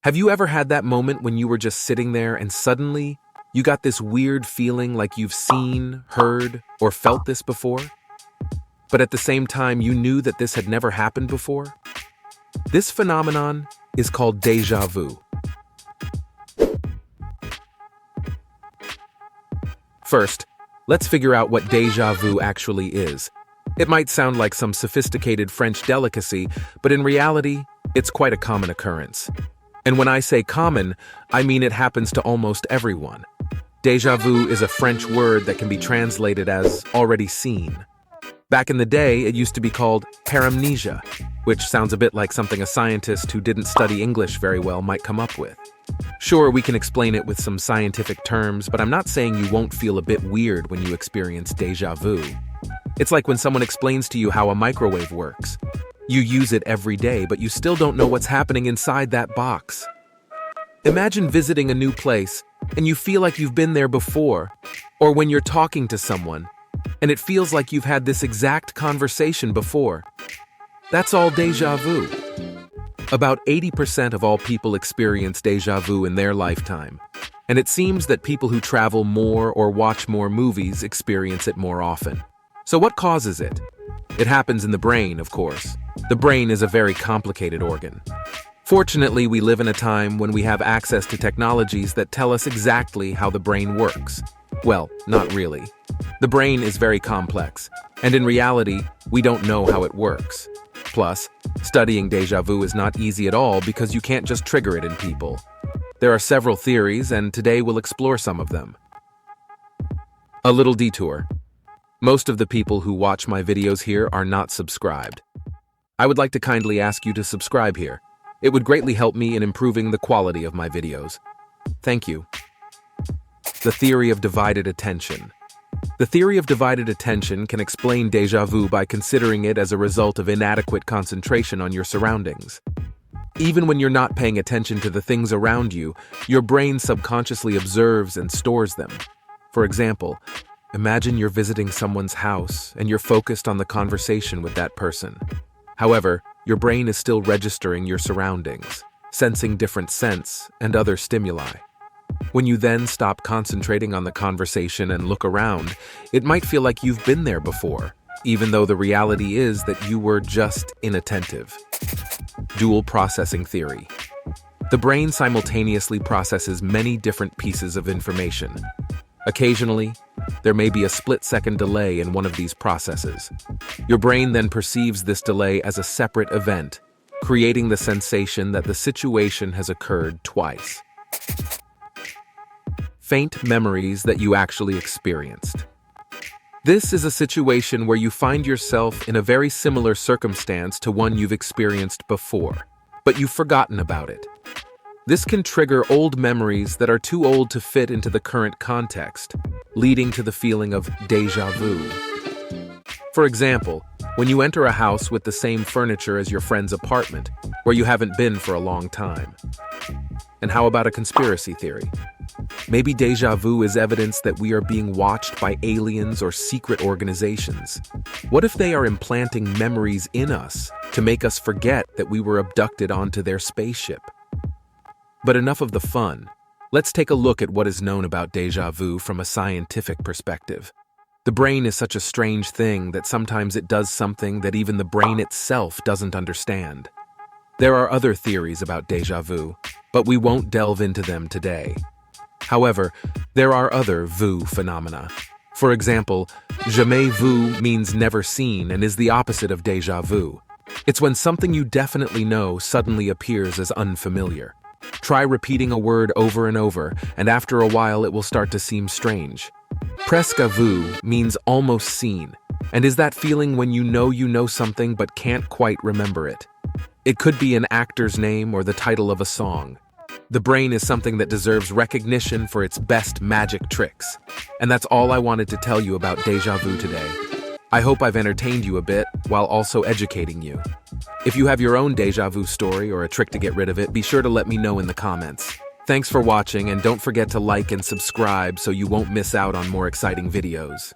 Have you ever had that moment when you were just sitting there and suddenly you got this weird feeling like you've seen, heard, or felt this before? But at the same time, you knew that this had never happened before? This phenomenon is called deja vu. First, let's figure out what deja vu actually is. It might sound like some sophisticated French delicacy, but in reality, it's quite a common occurrence. And when I say common, I mean it happens to almost everyone. Deja vu is a French word that can be translated as already seen. Back in the day, it used to be called paramnesia, which sounds a bit like something a scientist who didn't study English very well might come up with. Sure, we can explain it with some scientific terms, but I'm not saying you won't feel a bit weird when you experience deja vu. It's like when someone explains to you how a microwave works. You use it every day, but you still don't know what's happening inside that box. Imagine visiting a new place, and you feel like you've been there before, or when you're talking to someone, and it feels like you've had this exact conversation before. That's all deja vu. About 80% of all people experience deja vu in their lifetime, and it seems that people who travel more or watch more movies experience it more often. So what causes it? It happens in the brain, of course. The brain is a very complicated organ. Fortunately, we live in a time when we have access to technologies that tell us exactly how the brain works. Well, not really. The brain is very complex, and in reality, we don't know how it works. Plus, studying deja vu is not easy at all because you can't just trigger it in people. There are several theories, and today we'll explore some of them. A little detour. Most of the people who watch my videos here are not subscribed. I would like to kindly ask you to subscribe here. It would greatly help me in improving the quality of my videos. Thank you. The theory of divided attention. The theory of divided attention can explain deja vu by considering it as a result of inadequate concentration on your surroundings. Even when you're not paying attention to the things around you, your brain subconsciously observes and stores them. For example, imagine you're visiting someone's house and you're focused on the conversation with that person. However, your brain is still registering your surroundings, sensing different scents and other stimuli. When you then stop concentrating on the conversation and look around, it might feel like you've been there before, even though the reality is that you were just inattentive. Dual processing theory. The brain simultaneously processes many different pieces of information. Occasionally, there may be a split-second delay in one of these processes. Your brain then perceives this delay as a separate event, creating the sensation that the situation has occurred twice. Faint memories that you actually experienced. This is a situation where you find yourself in a very similar circumstance to one you've experienced before, but you've forgotten about it. This can trigger old memories that are too old to fit into the current context, leading to the feeling of deja vu. For example, when you enter a house with the same furniture as your friend's apartment, where you haven't been for a long time. And how about a conspiracy theory? Maybe deja vu is evidence that we are being watched by aliens or secret organizations. What if they are implanting memories in us to make us forget that we were abducted onto their spaceship? But enough of the fun. Let's take a look at what is known about deja vu from a scientific perspective. The brain is such a strange thing that sometimes it does something that even the brain itself doesn't understand. There are other theories about deja vu, but we won't delve into them today. However, there are other vu phenomena. For example, jamais vu means never seen and is the opposite of deja vu. It's when something you definitely know suddenly appears as unfamiliar. Try repeating a word over and over, and after a while it will start to seem strange. Presque vu means almost seen, and is that feeling when you know something but can't quite remember it. It could be an actor's name or the title of a song. The brain is something that deserves recognition for its best magic tricks. And that's all I wanted to tell you about deja vu today. I hope I've entertained you a bit while also educating you. If you have your own deja vu story or a trick to get rid of it, be sure to let me know in the comments. Thanks for watching, and don't forget to like and subscribe so you won't miss out on more exciting videos.